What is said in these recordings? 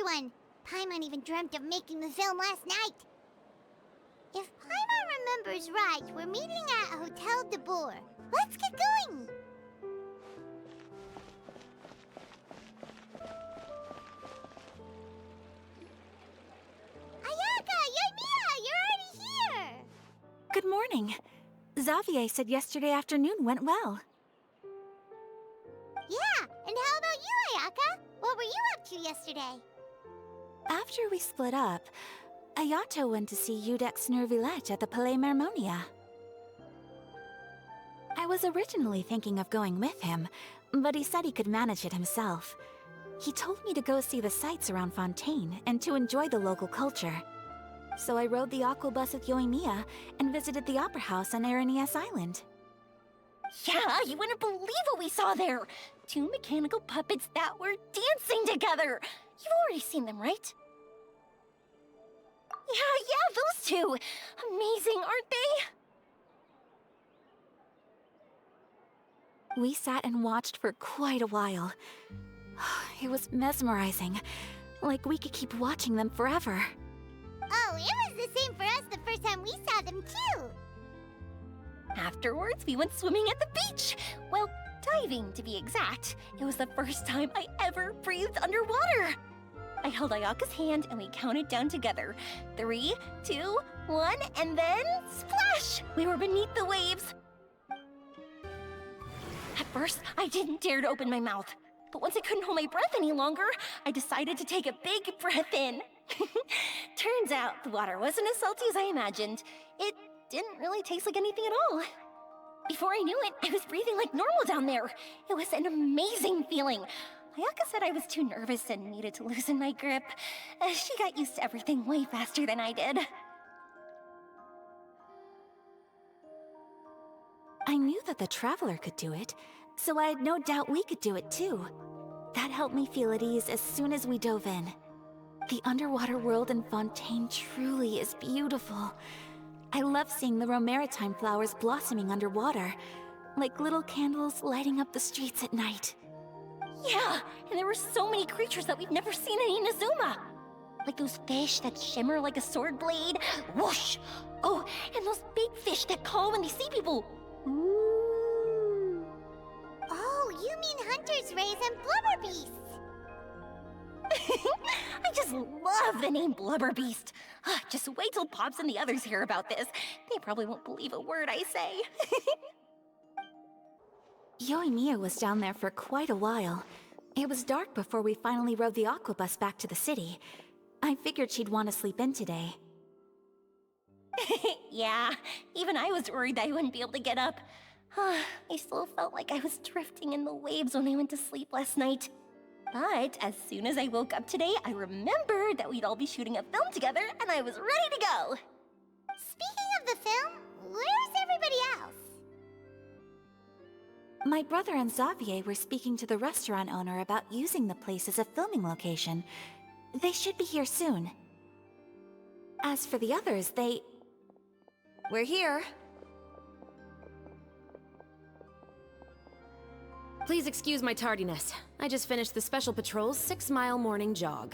one! Paimon even dreamt of making the film last night. If Paimon remembers right, we're meeting at Hotel de Boer. Let's get going! Ayaka! Yoimiya! You're already here! Good morning. Xavier said yesterday afternoon went well. Yeah, and how about you, Ayaka? What were you up to yesterday? After we split up, Ayato went to see Udex Nervillette at the Palais Mermonia. I was originally thinking of going with him, but he said he could manage it himself. He told me to go see the sights around Fontaine and to enjoy the local culture. So I rode the aqua bus with Yoimiya and visited the opera house on Aranias Island. Yeah, you wouldn't believe what we saw there! 2 mechanical puppets that were dancing together! You've already seen them, right? Yeah, those two! Amazing, aren't they? We sat and watched for quite a while. It was mesmerizing, like we could keep watching them forever. Oh, it was the same for us the first time we saw them, too! Afterwards, we went swimming at the beach! Well, diving, to be exact. It was the first time I ever breathed underwater! I held Ayaka's hand and we counted down together. 3, 2, 1, and then splash! We were beneath the waves. At first, I didn't dare to open my mouth. But once I couldn't hold my breath any longer, I decided to take a big breath in. Turns out the water wasn't as salty as I imagined. It didn't really taste like anything at all. Before I knew it, I was breathing like normal down there. It was an amazing feeling. Ayaka said I was too nervous and needed to loosen my grip. She got used to everything way faster than I did. I knew that the Traveler could do it, so I had no doubt we could do it too. That helped me feel at ease as soon as we dove in. The underwater world in Fontaine truly is beautiful. I love seeing the Romaritime flowers blossoming underwater, like little candles lighting up the streets at night. Yeah, and there were so many creatures that we've never seen in Inazuma. Like those fish that shimmer like a sword blade. Whoosh! Oh, and those big fish that call when they see people. Ooh. Oh, you mean Hunter's Rays and Blubber Beasts! I just love the name Blubber Beast. Just wait till Pops and the others hear about this. They probably won't believe a word I say. Yoimiya was down there for quite a while. It was dark before we finally rode the aqua bus back to the city. I figured she'd want to sleep in today. Yeah, even I was worried that I wouldn't be able to get up. I still felt like I was drifting in the waves when I went to sleep last night. But as soon as I woke up today, I remembered that we'd all be shooting a film together, and I was ready to go! Speaking of the film, where's everybody else? My brother and Xavier were speaking to the restaurant owner about using the place as a filming location. They should be here soon. As for the others, We're here. Please excuse my tardiness. I just finished the Special Patrol's 6-mile morning jog.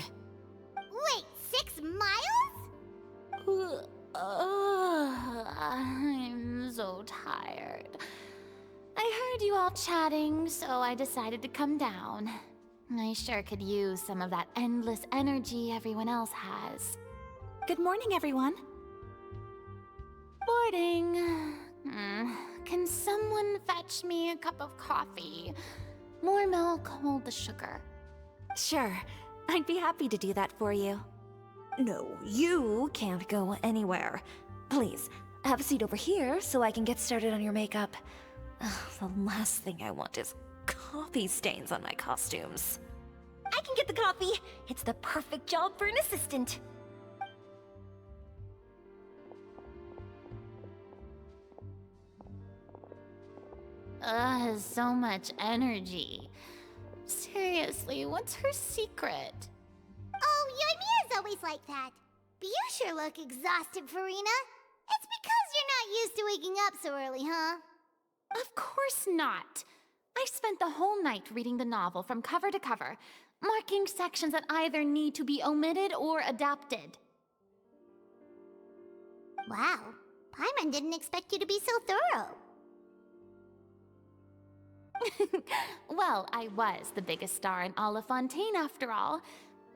Wait, 6 miles? I'm so tired. I heard you all chatting, so I decided to come down. I sure could use some of that endless energy everyone else has. Good morning, everyone. Morning. Can someone fetch me a cup of coffee? More milk, hold the sugar. Sure, I'd be happy to do that for you. No, you can't go anywhere. Please, have a seat over here so I can get started on your makeup. The last thing I want is coffee stains on my costumes. I can get the coffee. It's the perfect job for an assistant. So much energy. Seriously, what's her secret? Oh, Yoimiya's always like that. But you sure look exhausted, Farina. It's because you're not used to waking up so early, huh? Of course not. I spent the whole night reading the novel from cover to cover. marking sections that either need to be omitted or adapted. Wow, Paimon didn't expect you to be so thorough. Well, I was the biggest star in all of Fontaine after all.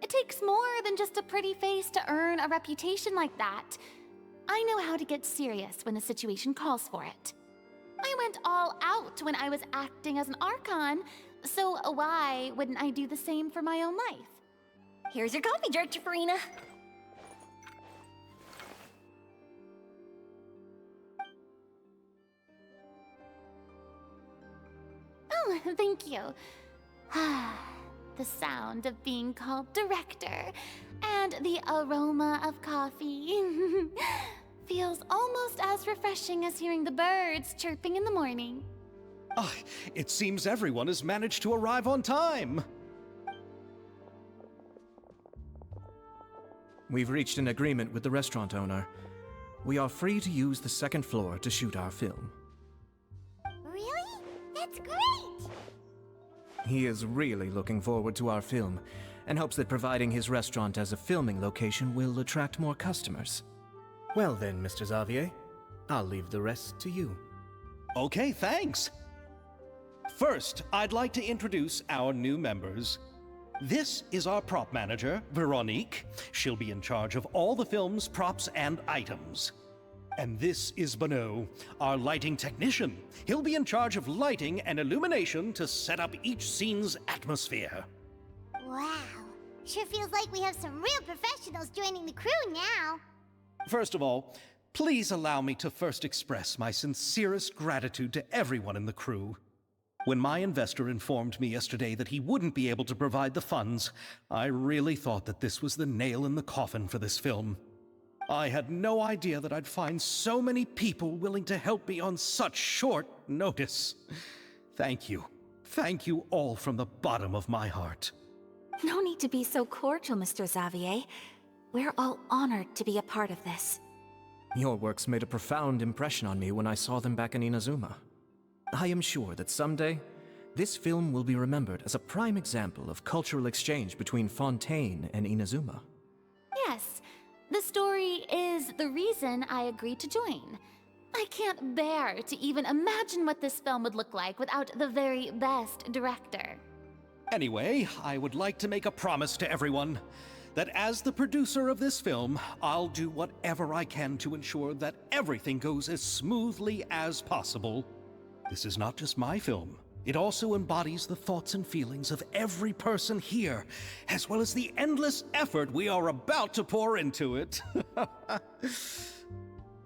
It takes more than just a pretty face to earn a reputation like that. I know how to get serious when the situation calls for it. I went all out when I was acting as an Archon, so why wouldn't I do the same for my own life? Here's your coffee, Director Farina. Oh, thank you. The sound of being called director and the aroma of coffee feels almost as refreshing as hearing the birds chirping in the morning. Ah, it seems everyone has managed to arrive on time. We've reached an agreement with the restaurant owner. We are free to use the second floor to shoot our film. Really? That's great! He is really looking forward to our film, and hopes that providing his restaurant as a filming location will attract more customers. Well then, Mr. Xavier, I'll leave the rest to you. Okay, thanks. First, I'd like to introduce our new members. This is our prop manager, Veronique. She'll be in charge of all the film's props and items. And this is Bonneau, our lighting technician. He'll be in charge of lighting and illumination to set up each scene's atmosphere. Wow, sure feels like we have some real professionals joining the crew now. First of all, please allow me to first express my sincerest gratitude to everyone in the crew. When my investor informed me yesterday that he wouldn't be able to provide the funds, I really thought that this was the nail in the coffin for this film. I had no idea that I'd find so many people willing to help me on such short notice. Thank you. Thank you all from the bottom of my heart. No need to be so cordial, Mr. Xavier. We're all honored to be a part of this. Your works made a profound impression on me when I saw them back in Inazuma. I am sure that someday, this film will be remembered as a prime example of cultural exchange between Fontaine and Inazuma. Yes, the story is the reason I agreed to join. I can't bear to even imagine what this film would look like without the very best director. Anyway, I would like to make a promise to everyone that as the producer of this film, I'll do whatever I can to ensure that everything goes as smoothly as possible. This is not just my film. It also embodies the thoughts and feelings of every person here, as well as the endless effort we are about to pour into it.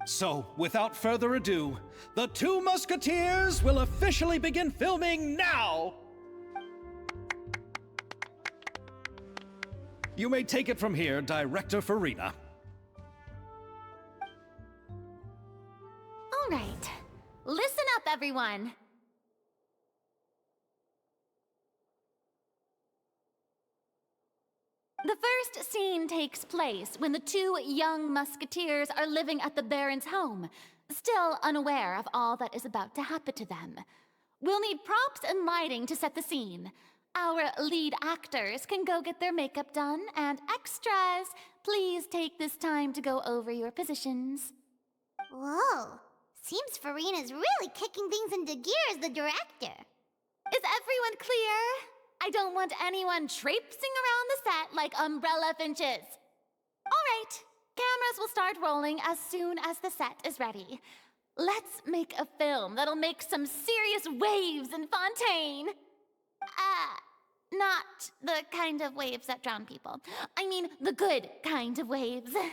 So, without further ado, the Two Musketeers will officially begin filming now! You may take it from here, Director Farina. All right, listen up, everyone. The first scene takes place when the two young musketeers are living at the Baron's home, still unaware of all that is about to happen to them. We'll need props and lighting to set the scene. Our lead actors can go get their makeup done, and extras, please take this time to go over your positions. Whoa, seems Farina's really kicking things into gear as the director. Is everyone clear? I don't want anyone traipsing around the set like umbrella finches. All right, cameras will start rolling as soon as the set is ready. Let's make a film that'll make some serious waves in Fontaine. Not the kind of waves that drown people. I mean, the good kind of waves. Seems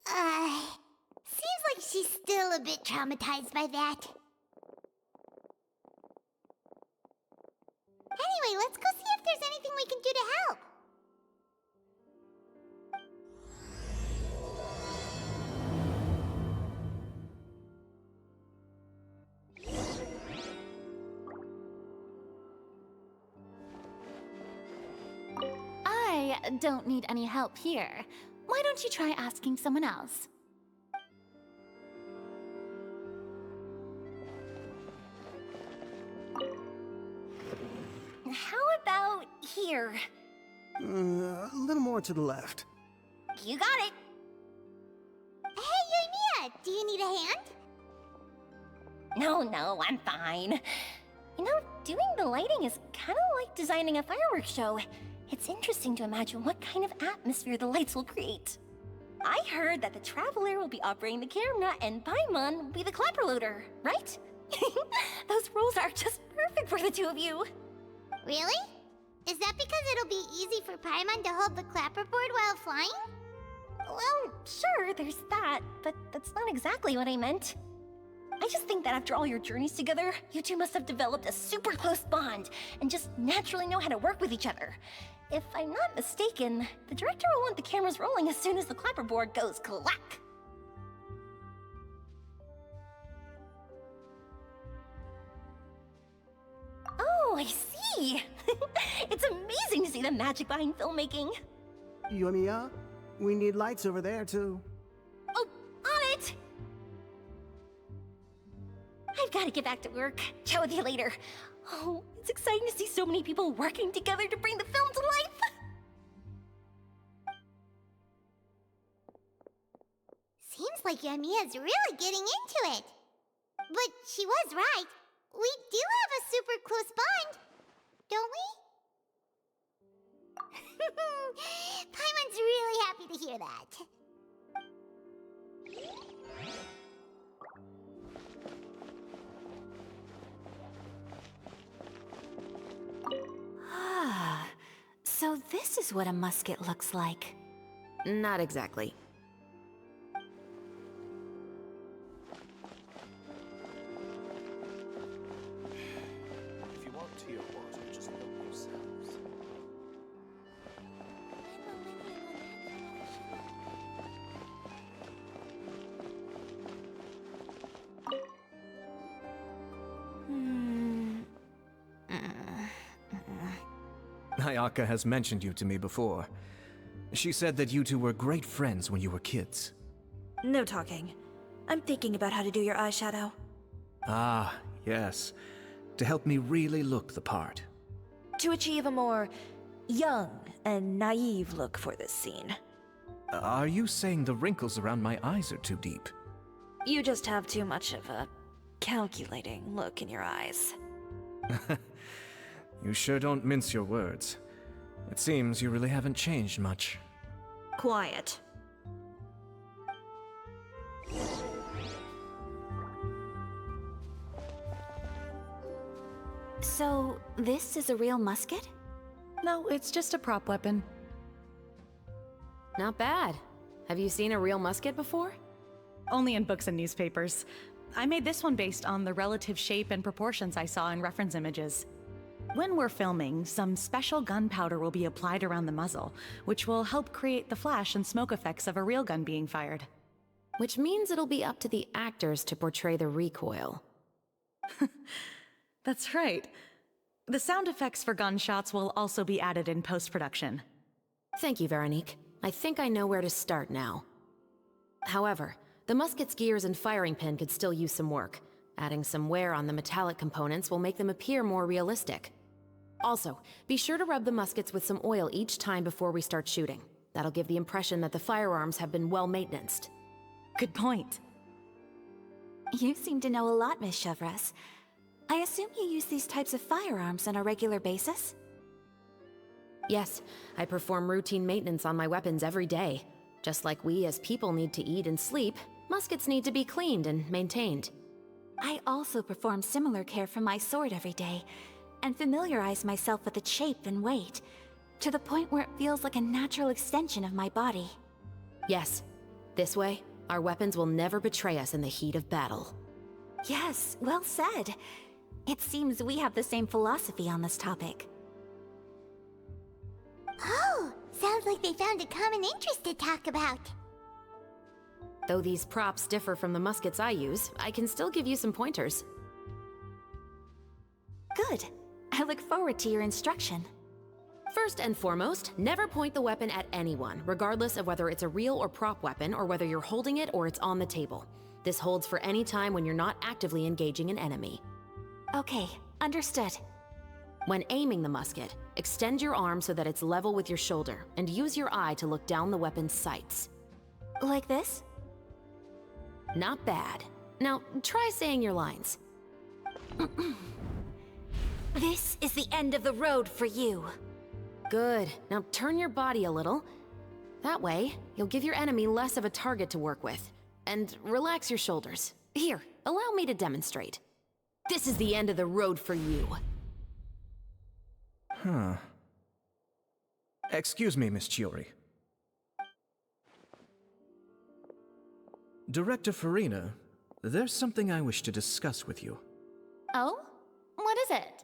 like she's still a bit traumatized by that. Anyway, let's go see if there's anything we can do to help. I don't need any help here. Why don't you try asking someone else? How here. A little more to the left. You got it. Hey, Ymia, do you need a hand? No, I'm fine. You know, doing the lighting is kind of like designing a fireworks show. It's interesting to imagine what kind of atmosphere the lights will create. I heard that the Traveler will be operating the camera and Paimon will be the clapper loader, right? Those roles are just perfect for the two of you. Really? Is that because it'll be easy for Paimon to hold the clapperboard while flying? Well, sure, there's that, but that's not exactly what I meant. I just think that after all your journeys together, you two must have developed a super close bond and just naturally know how to work with each other. If I'm not mistaken, the director will want the cameras rolling as soon as the clapperboard goes clack. Oh, I see! It's amazing to see the magic behind filmmaking. Yumiya, we need lights over there, too. Oh, on it! I've got to get back to work. Chat with you later. Oh, it's exciting to see so many people working together to bring the film to life. Seems like Yamiya's really getting into it. But she was right. We do have a super close bond, don't we? Paimon's really happy to hear that. Ah, so this is what a musket looks like. Not exactly. If you want tea or water, just help yourselves. Ayaka has mentioned you to me before. She said that you two were great friends when you were kids. No talking. I'm thinking about how to do your eyeshadow. Ah, yes. To help me really look the part. To achieve a more young and naive look for this scene. Are you saying the wrinkles around my eyes are too deep? You just have too much of a calculating look in your eyes. You sure don't mince your words. It seems you really haven't changed much. Quiet. So, this is a real musket? No, it's just a prop weapon. Not bad. Have you seen a real musket before? Only in books and newspapers. I made this one based on the relative shape and proportions I saw in reference images. When we're filming, some special gunpowder will be applied around the muzzle, which will help create the flash and smoke effects of a real gun being fired. Which means it'll be up to the actors to portray the recoil. That's right. The sound effects for gunshots will also be added in post-production. Thank you, Veronique. I think I know where to start now. However, the musket's gears and firing pin could still use some work. Adding some wear on the metallic components will make them appear more realistic. Also, be sure to rub the muskets with some oil each time before we start shooting. That'll give the impression that the firearms have been well maintained. Good point. You seem to know a lot, Miss Chevres. I assume you use these types of firearms on a regular basis? Yes, I perform routine maintenance on my weapons every day. Just like we as people need to eat and sleep, muskets need to be cleaned and maintained. I also perform similar care for my sword every day, and familiarize myself with its shape and weight, to the point where it feels like a natural extension of my body. Yes, this way, our weapons will never betray us in the heat of battle. Yes, well said. It seems we have the same philosophy on this topic. Oh, sounds like they found a common interest to talk about. Though these props differ from the muskets I use, I can still give you some pointers. Good. I look forward to your instruction. First and foremost, never point the weapon at anyone, regardless of whether it's a real or prop weapon, or whether you're holding it or it's on the table. This holds for any time when you're not actively engaging an enemy. Okay, understood. When aiming the musket, extend your arm so that it's level with your shoulder, and use your eye to look down the weapon's sights. Like this? Not bad. Now, try saying your lines. This is the end of the road for you. Good. Now turn your body a little. That way, you'll give your enemy less of a target to work with. And relax your shoulders. Here, allow me to demonstrate. This is the end of the road for you. Huh. Excuse me, Miss Chiori. Director Farina, there's something I wish to discuss with you. Oh? What is it?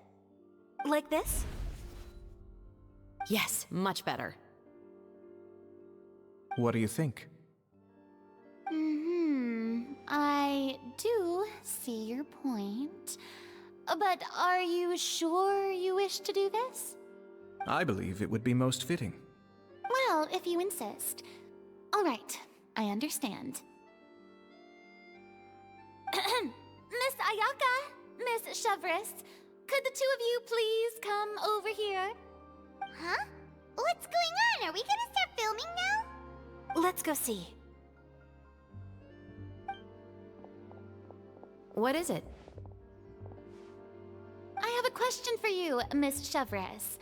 Like this? Yes, much better. What do you think? I do see your point. But are you sure you wish to do this? I believe it would be most fitting. Well, if you insist. All right, I understand. Miss Ayaka, Miss Chevres, could the two of you please come over here? Huh? What's going on? Are we gonna start filming now? Let's go see. What is it? I have a question for you, Miss Chevres.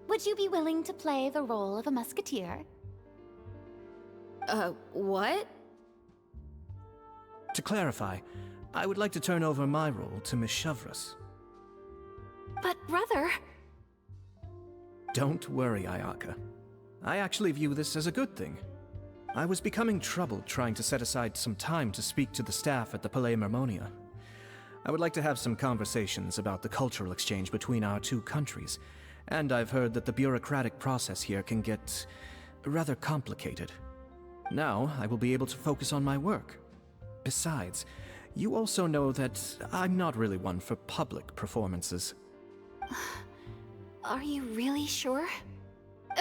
Would you be willing to play the role of a musketeer? What? To clarify, I would like to turn over my role to Miss Chevres. But brother... Don't worry, Ayaka. I actually view this as a good thing. I was becoming troubled trying to set aside some time to speak to the staff at the Palais Mermonia. I would like to have some conversations about the cultural exchange between our two countries, and I've heard that the bureaucratic process here can get rather complicated. Now, I will be able to focus on my work. Besides, you also know that I'm not really one for public performances. Are you really sure?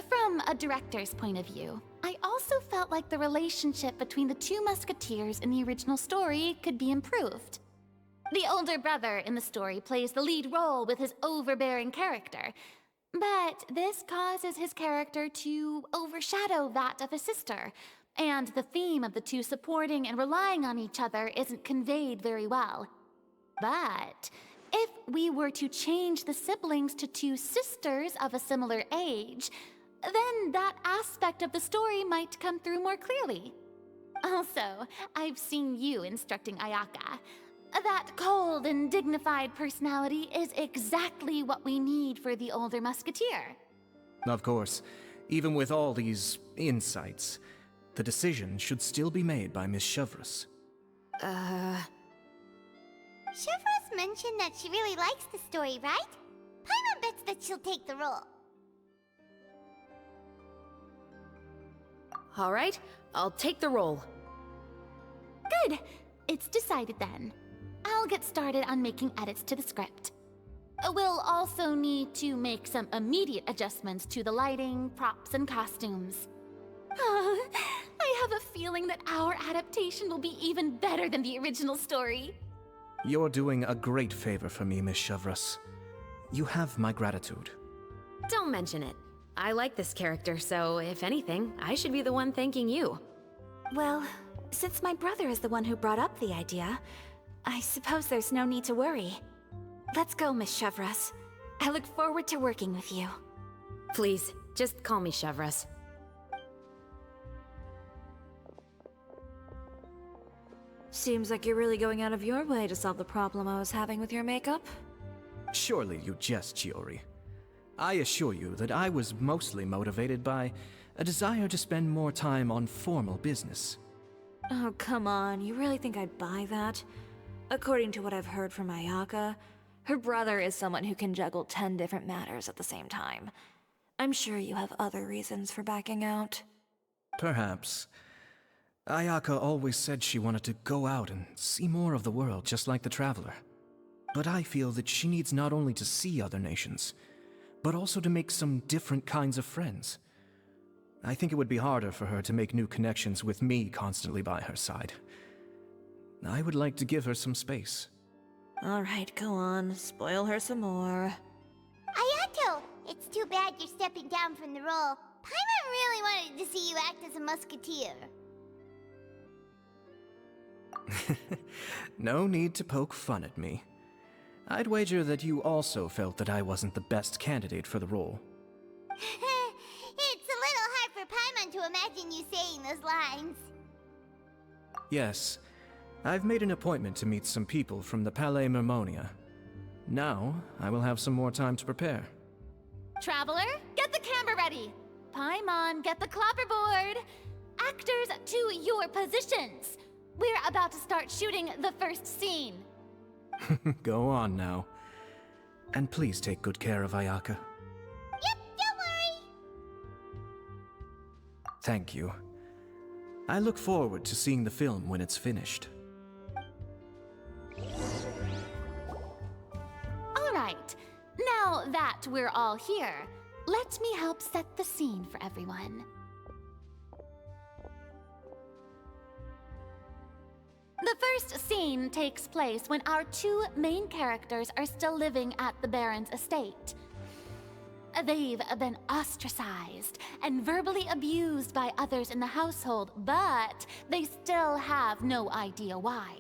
From a director's point of view, I also felt like the relationship between the two musketeers in the original story could be improved. The older brother in the story plays the lead role with his overbearing character, but this causes his character to overshadow that of his sister, and the theme of the two supporting and relying on each other isn't conveyed very well. But if we were to change the siblings to two sisters of a similar age, then that aspect of the story might come through more clearly. Also, I've seen you instructing Ayaka. That cold and dignified personality is exactly what we need for the older musketeer. Of course, even with all these insights, the decision should still be made by Miss Chevres. Chevres mentioned that she really likes the story, right? Paimon bets that she'll take the role. All right, I'll take the role. Good. It's decided then. I'll get started on making edits to the script. We'll also need to make some immediate adjustments to the lighting, props, and costumes. I have a feeling that our adaptation will be even better than the original story. You're doing a great favor for me, Miss Chevres. You have my gratitude. Don't mention it. I like this character, so if anything, I should be the one thanking you. Well, since my brother is the one who brought up the idea, I suppose there's no need to worry. Let's go, Miss Chevres. I look forward to working with you. Please, just call me Chevres. Seems like you're really going out of your way to solve the problem I was having with your makeup. Surely you jest, Chiori. I assure you that I was mostly motivated by a desire to spend more time on formal business. Oh, come on. You really think I'd buy that? According to what I've heard from Ayaka, her brother is someone who can juggle 10 different matters at the same time. I'm sure you have other reasons for backing out. Perhaps. Ayaka always said she wanted to go out and see more of the world, just like the Traveler. But I feel that she needs not only to see other nations, but also to make some different kinds of friends. I think it would be harder for her to make new connections with me constantly by her side. I would like to give her some space. Alright, go on. Spoil her some more. Ayaka too bad you're stepping down from the role. Paimon really wanted to see you act as a musketeer. No need to poke fun at me. I'd wager that you also felt that I wasn't the best candidate for the role. It's a little hard for Paimon to imagine you saying those lines. Yes, I've made an appointment to meet some people from the Palais Mermonia. Now, I will have some more time to prepare. Traveler, get the camera ready. Paimon, get the clapperboard. Actors, to your positions. We're about to start shooting the first scene. Go on now. And please take good care of Ayaka. Yep, don't worry. Thank you. I look forward to seeing the film when it's finished. All right, now that we're all here, let me help set the scene for everyone. The first scene takes place when our two main characters are still living at the Baron's estate. They've been ostracized and verbally abused by others in the household, but they still have no idea why.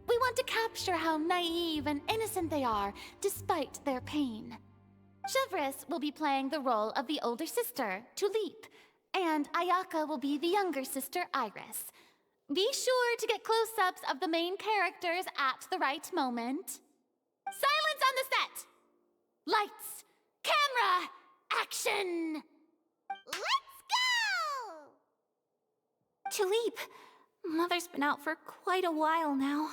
We want to capture how naive and innocent they are, despite their pain. Chevres will be playing the role of the older sister, Tulip, and Ayaka will be the younger sister, Iris. Be sure to get close-ups of the main characters at the right moment. Silence on the set! Lights! Camera! Action! Let's go! Tulip, Mother's been out for quite a while now.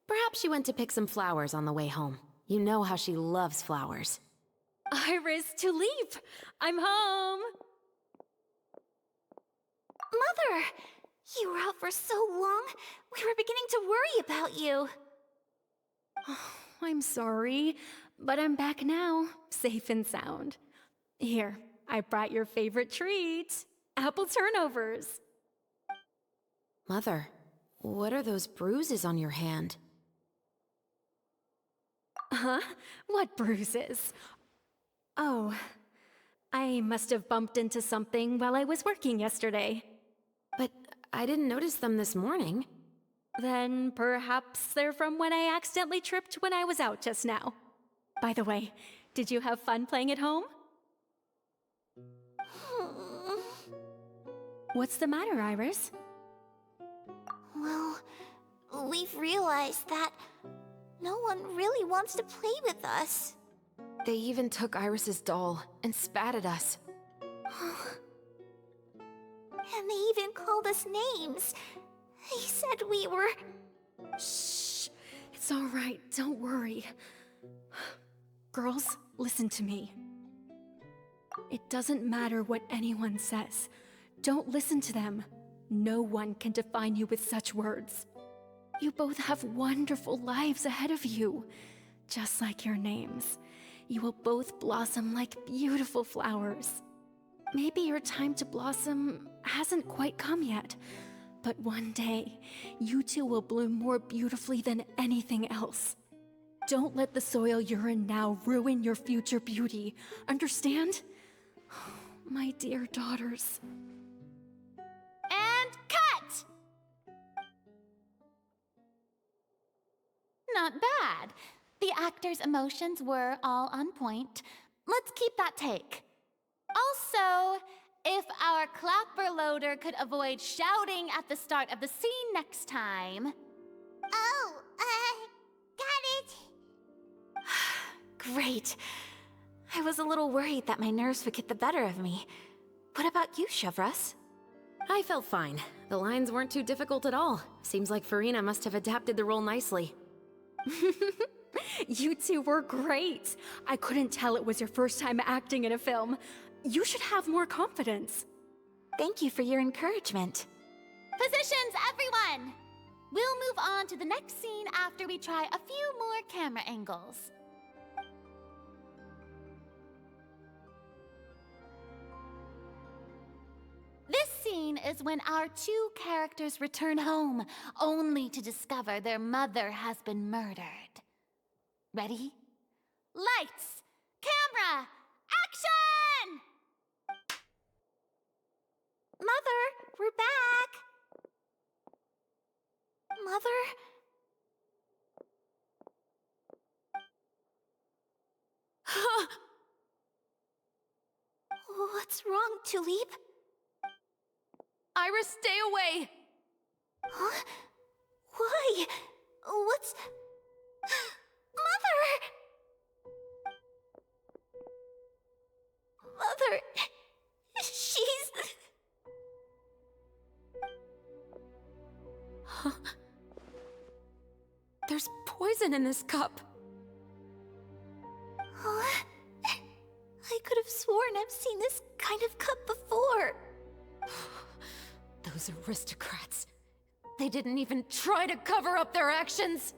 Perhaps she went to pick some flowers on the way home. You know how she loves flowers. Iris, Tulip, I'm home. Mother! You were out for so long, we were beginning to worry about you. I'm sorry, but I'm back now, safe and sound. Here, I brought your favorite treat, apple turnovers. Mother, what are those bruises on your hand? Huh? What bruises? Oh, I must have bumped into something while I was working yesterday. But I didn't notice them this morning. Then perhaps they're from when I accidentally tripped when I was out just now. By the way, did you have fun playing at home? What's the matter, Iris? Well, we've realized that no one really wants to play with us. They even took Iris's doll and spat at us. And they even called us names. They said we were... Shh. It's all right. Don't worry. Girls, listen to me. It doesn't matter what anyone says. Don't listen to them. No one can define you with such words. You both have wonderful lives ahead of you. Just like your names. You will both blossom like beautiful flowers. Maybe your time to blossom hasn't quite come yet, but one day, you two will bloom more beautifully than anything else. Don't let the soil you're in now ruin your future beauty. Understand? My dear daughters. And cut! Not bad. The actors' emotions were all on point. Let's keep that take. Also, if our clapper loader could avoid shouting at the start of the scene next time. Oh, got it. Great. I was a little worried that my nerves would get the better of me. What about you, Chevres? I felt fine. The lines weren't too difficult at all. Seems like Farina must have adapted the role nicely. You two were great. I couldn't tell it was your first time acting in a film. You should have more confidence. Thank you for your encouragement. Positions, everyone! We'll move on to the next scene after we try a few more camera angles. This scene is when our two characters return home, only to discover their mother has been murdered. Ready? Lights! Camera! What's wrong, Tulip? Iris, stay away! Huh? Why? What's... Mother! Mother... She's... Huh? There's poison in this cup. Huh? I could have sworn I've seen this kind of cup before. Those aristocrats. They didn't even try to cover up their actions.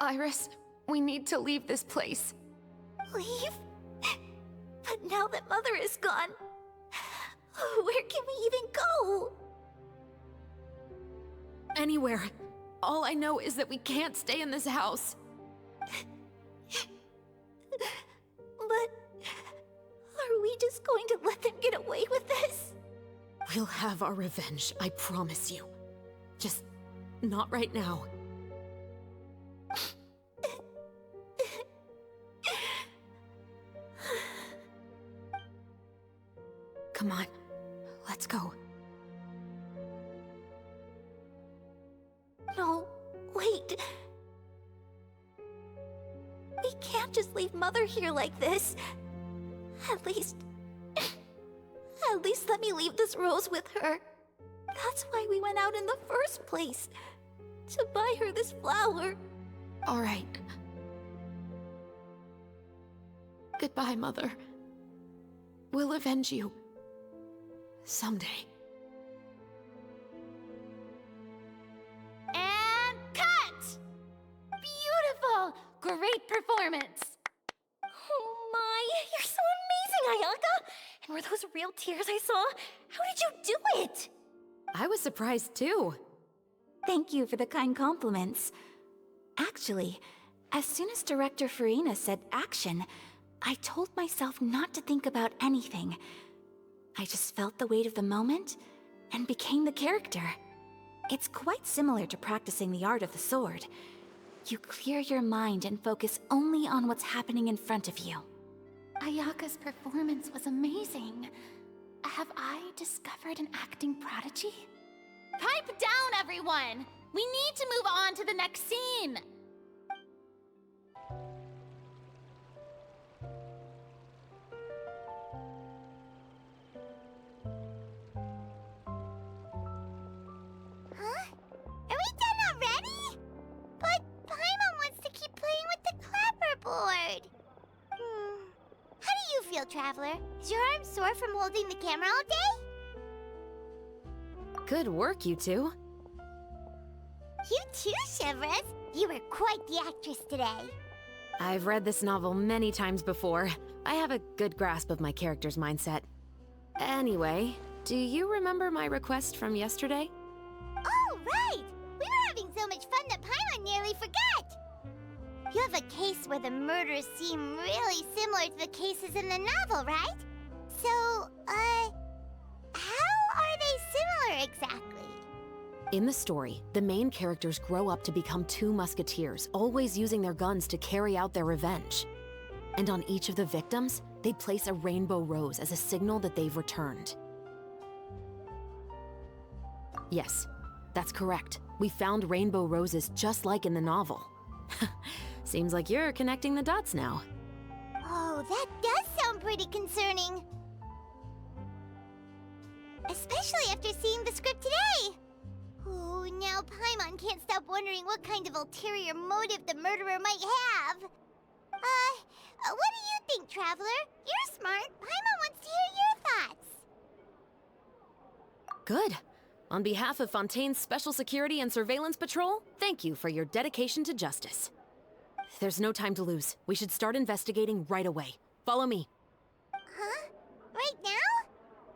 Iris, we need to leave this place. Leave? But now that Mother is gone, where can we even go? Anywhere. All I know is that we can't stay in this house. But... are we just going to let them get away with this? We'll have our revenge, I promise you. Just not right now. Come on, let's go. No, wait. We can't just leave Mother here like this. At least let me leave this rose with her. That's why we went out in the first place. To buy her this flower. All right. Goodbye, Mother. We'll avenge you. Someday. And cut! Beautiful! Great performance! Oh my, you're so amazing, Ayaka! And were those real tears I saw? How did you do it? I was surprised too. Thank you for the kind compliments. Actually, as soon as Director Farina said action, I told myself not to think about anything. I just felt the weight of the moment and became the character. It's quite similar to practicing the art of the sword. You clear your mind and focus only on what's happening in front of you. Ayaka's performance was amazing. Have I discovered an acting prodigy? Pipe down, everyone! We need to move on to the next scene! Huh? Are we done already? But Paimon wants to keep playing with the clapperboard. How do you feel, Traveler? Is your arm sore from holding the camera all day? Good work, you two. You too, Shivers. You were quite the actress today. I've read this novel many times before. I have a good grasp of my character's mindset. Anyway, do you remember my request from yesterday? Oh, right! We were having so much fun that Paimon nearly forgot! You have a case where the murders seem really similar to the cases in the novel, right? So, how are they similar exactly? In the story, the main characters grow up to become two musketeers, always using their guns to carry out their revenge. And on each of the victims, they place a rainbow rose as a signal that they've returned. Yes, that's correct. We found rainbow roses just like in the novel. Seems like you're connecting the dots now. Oh, that does sound pretty concerning. Especially after seeing the script today. Oh, now Paimon can't stop wondering what kind of ulterior motive the murderer might have. What do you think, Traveler? You're smart. Paimon wants to hear your thoughts. Good. On behalf of Fontaine's Special Security and Surveillance Patrol, thank you for your dedication to justice. There's no time to lose. We should start investigating right away. Follow me. Huh? Right now?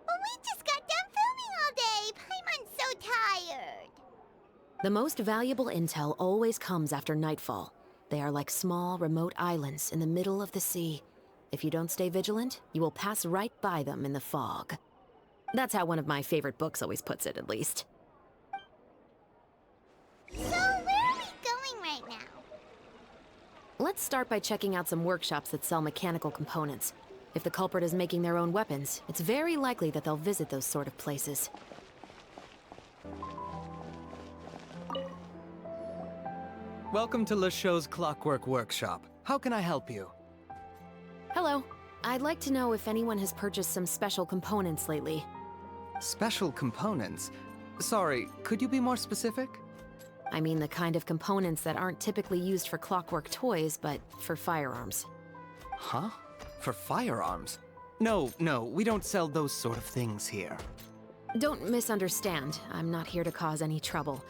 Well, we just got done filming all day. Paimon's so tired. The most valuable intel always comes after nightfall. They are like small, remote islands in the middle of the sea. If you don't stay vigilant, you will pass right by them in the fog. That's how one of my favorite books always puts it, at least. So, where are we Let's start by checking out some workshops that sell mechanical components. If the culprit is making their own weapons, it's very likely that they'll visit those sort of places. Welcome to LeChaux's Clockwork Workshop. How can I help you? Hello. I'd like to know if anyone has purchased some special components lately. Special components? Sorry, could you be more specific? I mean the kind of components that aren't typically used for clockwork toys, but for firearms. Huh? For firearms? No, we don't sell those sort of things here. Don't misunderstand. I'm not here to cause any trouble.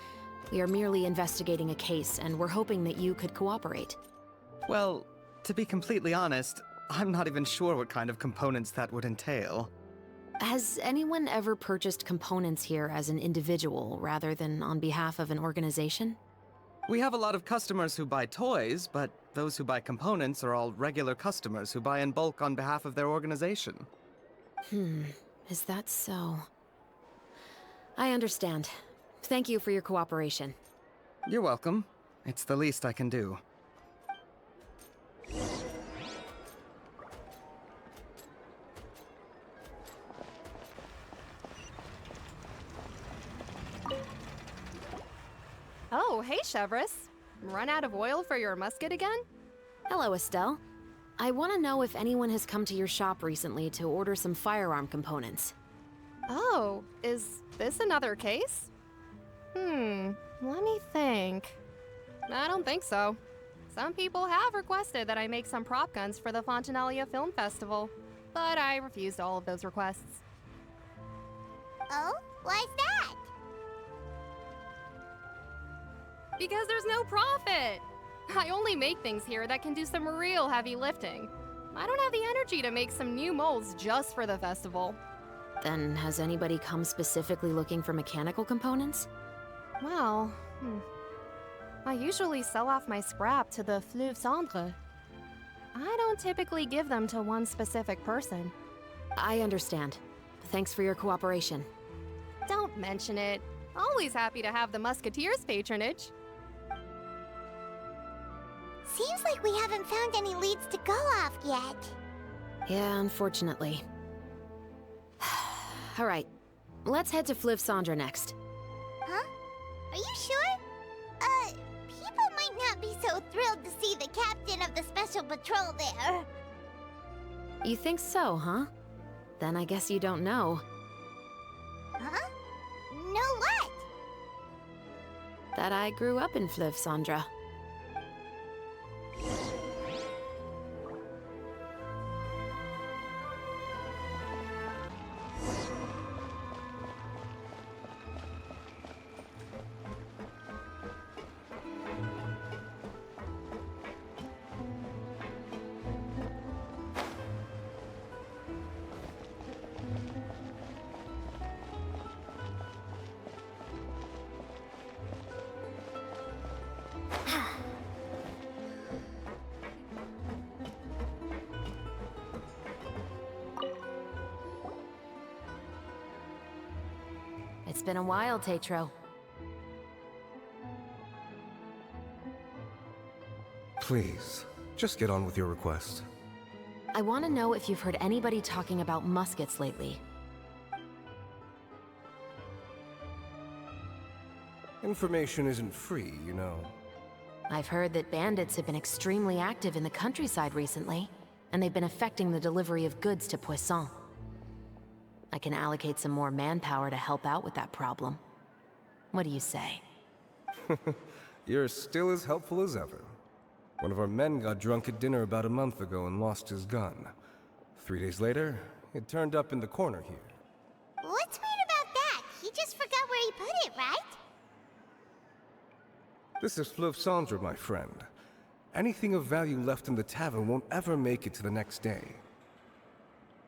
We are merely investigating a case, and we're hoping that you could cooperate. Well, to be completely honest, I'm not even sure what kind of components that would entail. Has anyone ever purchased components here as an individual rather than on behalf of an organization? We have a lot of customers who buy toys, but those who buy components are all regular customers who buy in bulk on behalf of their organization. Is that so? I understand. Thank you for your cooperation. You're welcome. It's the least I can do. Oh, hey, Chevreuse. Run out of oil for your musket again? Hello, Estelle. I want to know if anyone has come to your shop recently to order some firearm components. Oh, is this another case? Let me think. I don't think so. Some people have requested that I make some prop guns for the Fontanalia Film Festival, but I refused all of those requests. Oh? Why's that? Because there's no profit! I only make things here that can do some real heavy lifting. I don't have the energy to make some new molds just for the festival. Then has anybody come specifically looking for mechanical components? Well, I usually sell off my scrap to the Fleuve Cendre. I don't typically give them to one specific person. I understand. Thanks for your cooperation. Don't mention it. Always happy to have the Musketeers' patronage. Seems like we haven't found any leads to go off yet. Yeah, unfortunately. All right, let's head to Fleuve Cendre next. Huh? Are you sure? People might not be so thrilled to see the captain of the special patrol there. You think so, huh? Then I guess you don't know. Huh? Know what? That I grew up in Fleuve Cendre. It's been a while, Tetro. Please, just get on with your request. I want to know if you've heard anybody talking about muskets lately. Information isn't free, you know. I've heard that bandits have been extremely active in the countryside recently, and they've been affecting the delivery of goods to Poisson. I can allocate some more manpower to help out with that problem. What do you say? You're still as helpful as ever. One of our men got drunk at dinner about a month ago and lost his gun. 3 days later, it turned up in the corner here. What's weird about that? He just forgot where he put it, right? This is Fleuve Cendre, my friend. Anything of value left in the tavern won't ever make it to the next day.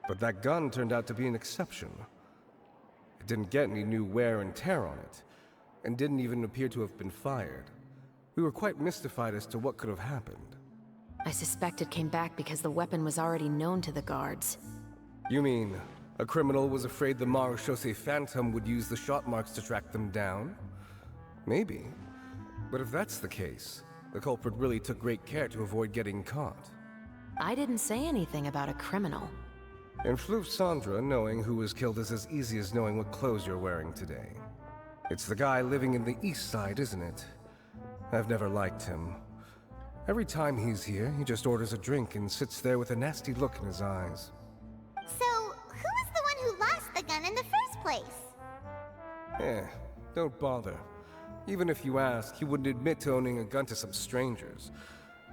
But that gun turned out to be an exception. It didn't get any new wear and tear on it, and didn't even appear to have been fired. We were quite mystified as to what could have happened. I suspect it came back because the weapon was already known to the guards. You mean, a criminal was afraid the Marechaussee Phantom would use the shot marks to track them down? Maybe. But if that's the case, The culprit really took great care to avoid getting caught. I didn't say anything about a criminal. In Floof Sandra, knowing who was killed is as easy as knowing what clothes you're wearing today. It's the guy living in the East Side, isn't it? I've never liked him. Every time he's here, he just orders a drink and sits there with a nasty look in his eyes. So, who was the one who lost the gun in the first place? Don't bother. Even if you ask, he wouldn't admit to owning a gun to some strangers.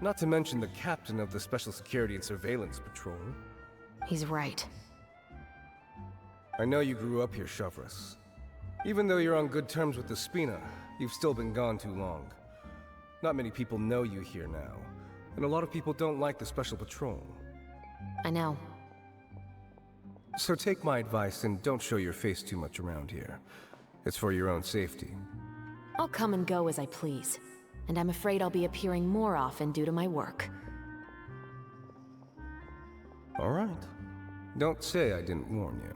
Not to mention the captain of the Special Security and Surveillance Patrol. He's right. I know you grew up here, Shovris. Even though you're on good terms with the Spina, you've still been gone too long. Not many people know you here now, and a lot of people don't like the Special Patrol. I know. So take my advice and don't show your face too much around here. It's for your own safety. I'll come and go as I please, and I'm afraid I'll be appearing more often due to my work. All right. Don't say I didn't warn you.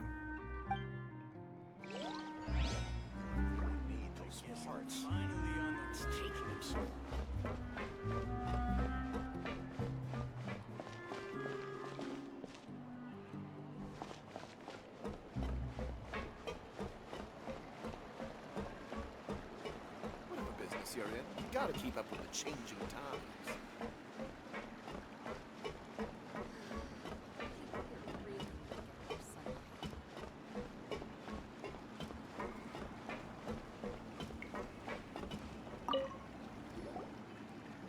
Whatever business you're in, you gotta keep up with the changing times.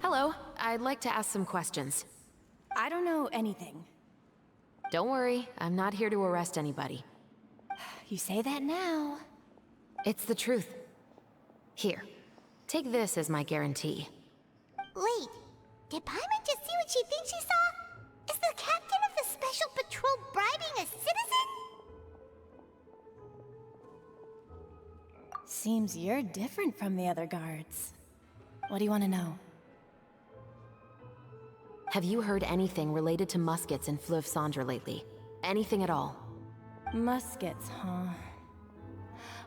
Hello, I'd like to ask some questions. I don't know anything. Don't worry, I'm not here to arrest anybody. You say that now. It's the truth. Here, take this as my guarantee. Wait, did Paimon just see what she thinks she saw? Is the captain of the Special Patrol bribing a citizen? Seems you're different from the other guards. What do you want to know? Have you heard anything related to Muskets in Fleuve Cendre lately? Anything at all? Muskets, huh?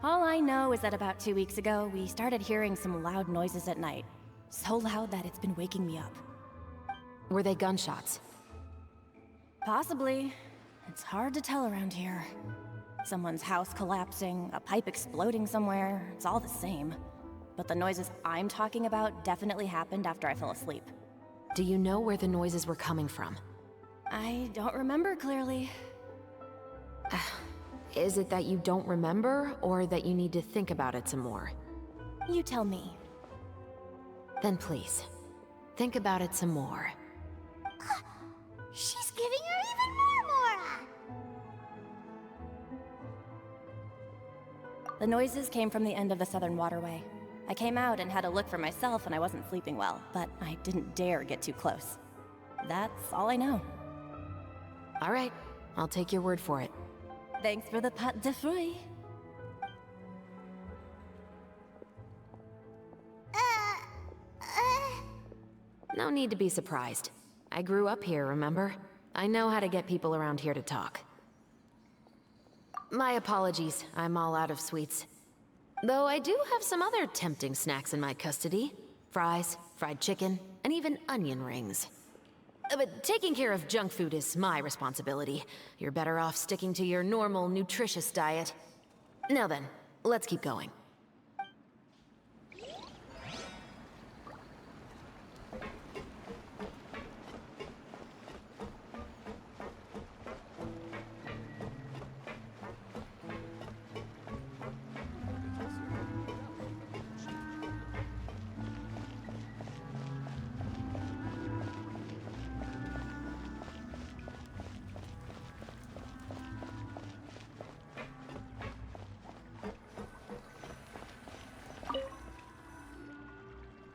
All I know is that about 2 weeks ago, we started hearing some loud noises at night. So loud that it's been waking me up. Were they gunshots? Possibly. It's hard to tell around here. Someone's house collapsing, a pipe exploding somewhere, it's all the same. But the noises I'm talking about definitely happened after I fell asleep. Do you know where the noises were coming from? I don't remember clearly. Is it that you don't remember, or that you need to think about it some more? You tell me. Then please, think about it some more. She's giving her even more Mora! The noises came from the end of the Southern Waterway. I came out and had a look for myself and I wasn't sleeping well, but I didn't dare get too close. That's all I know. All right, I'll take your word for it. Thanks for the pat de fruits. No need to be surprised. I grew up here, remember? I know how to get people around here to talk. My apologies, I'm all out of sweets. Though I do have some other tempting snacks in my custody. Fries, fried chicken, and even onion rings. But taking care of junk food is my responsibility. You're better off sticking to your normal, nutritious diet. Now then, let's keep going.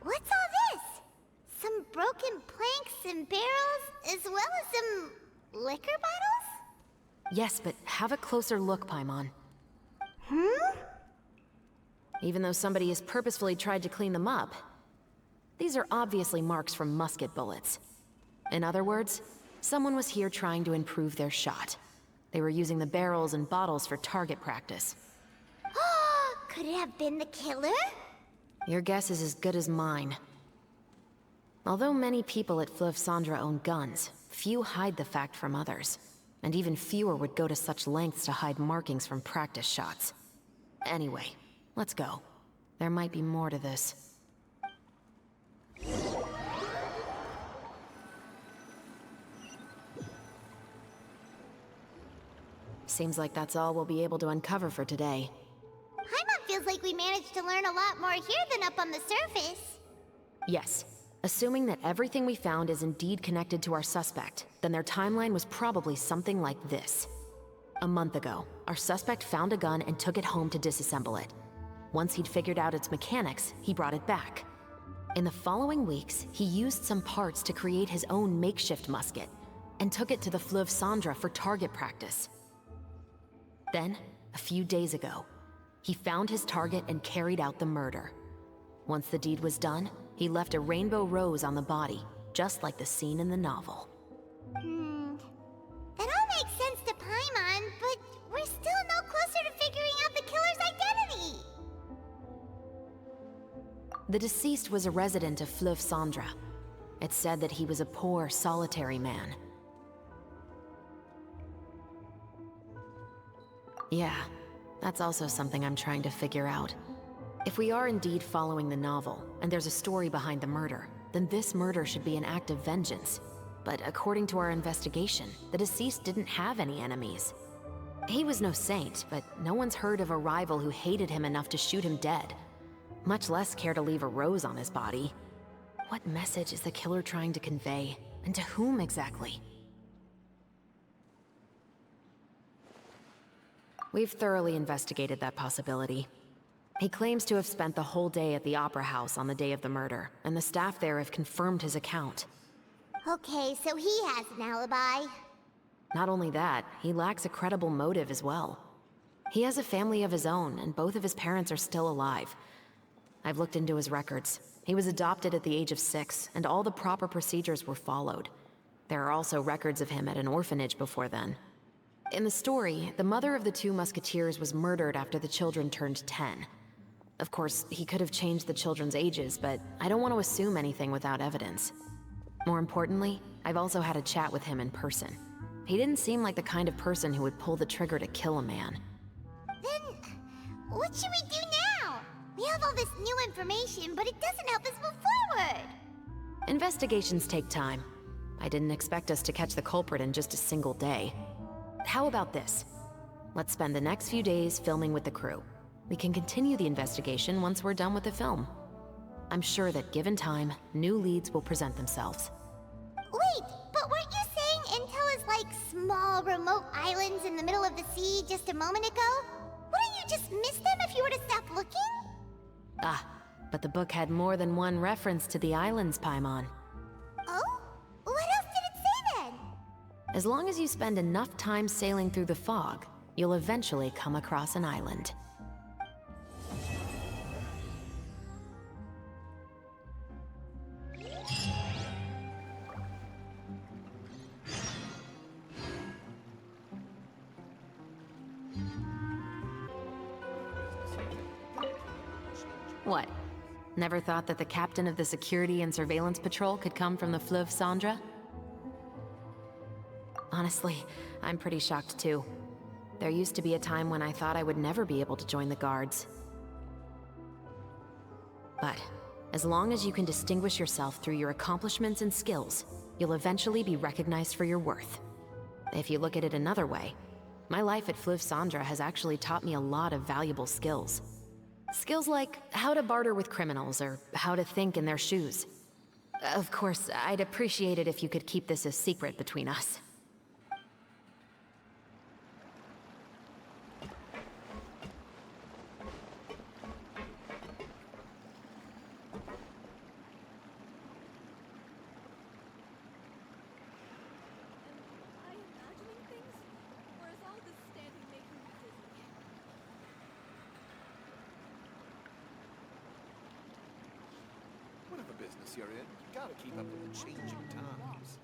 What's all this? Some broken planks and barrels, as well as some liquor bottles? Yes, but have a closer look, Paimon. Even though somebody has purposefully tried to clean them up, these are obviously marks from musket bullets. In other words, someone was here trying to improve their shot. They were using the barrels and bottles for target practice. Could it have been the killer? Your guess is as good as mine. Although many people at Fleuve Cendra own guns, few hide the fact from others. And even fewer would go to such lengths to hide markings from practice shots. Anyway, let's go. There might be more to this. Seems like that's all we'll be able to uncover for today. Paimon feels like we managed to learn a lot more here than up on the surface. Yes. Assuming that everything we found is indeed connected to our suspect, then their timeline was probably something like this. A month ago, our suspect found a gun and took it home to disassemble it. Once he'd figured out its mechanics, he brought it back. In the following weeks, he used some parts to create his own makeshift musket, and took it to the Fleuve Cendra for target practice. Then, a few days ago, he found his target and carried out the murder. Once the deed was done, he left a rainbow rose on the body, just like the scene in the novel. That all makes sense to Paimon, but we're still no closer to figuring out the killer's identity! The deceased was a resident of Fleuve Cendra. It's said that he was a poor, solitary man. Yeah, that's also something I'm trying to figure out. If we are indeed following the novel, and there's a story behind the murder, then this murder should be an act of vengeance. But according to our investigation, the deceased didn't have any enemies. He was no saint, but no one's heard of a rival who hated him enough to shoot him dead. Much less care to leave a rose on his body. What message is the killer trying to convey? And to whom exactly? We've thoroughly investigated that possibility. He claims to have spent the whole day at the Opera House on the day of the murder, and the staff there have confirmed his account. Okay, so he has an alibi. Not only that, he lacks a credible motive as well. He has a family of his own, and both of his parents are still alive. I've looked into his records. He was adopted at the age of 6, and all the proper procedures were followed. There are also records of him at an orphanage before then. In the story, the mother of the 2 musketeers was murdered after the children turned 10. Of course, he could have changed the children's ages, but I don't want to assume anything without evidence. More importantly, I've also had a chat with him in person. He didn't seem like the kind of person who would pull the trigger to kill a man. Then, what should we do now? We have all this new information, but it doesn't help us move forward. Investigations take time. I didn't expect us to catch the culprit in just a single day. How about this? Let's spend the next few days filming with the crew. We can continue the investigation once we're done with the film. I'm sure that given time, new leads will present themselves. Wait, but weren't you saying Intel is like small, remote islands in the middle of the sea just a moment ago? Wouldn't you just miss them if you were to stop looking? Ah, but the book had more than one reference to the islands, Paimon. Oh? What else did it say then? As long as you spend enough time sailing through the fog, you'll eventually come across an island. What? Never thought that the captain of the security and surveillance patrol could come from the Fleuve Cendra? Honestly, I'm pretty shocked too. There used to be a time when I thought I would never be able to join the guards. But as long as you can distinguish yourself through your accomplishments and skills, you'll eventually be recognized for your worth. If you look at it another way, my life at Fleuve Cendra has actually taught me a lot of valuable skills. Skills like how to barter with criminals or how to think in their shoes. Of course, I'd appreciate it if you could keep this a secret between us. Whatever business you're in, you gotta keep up with the changing times.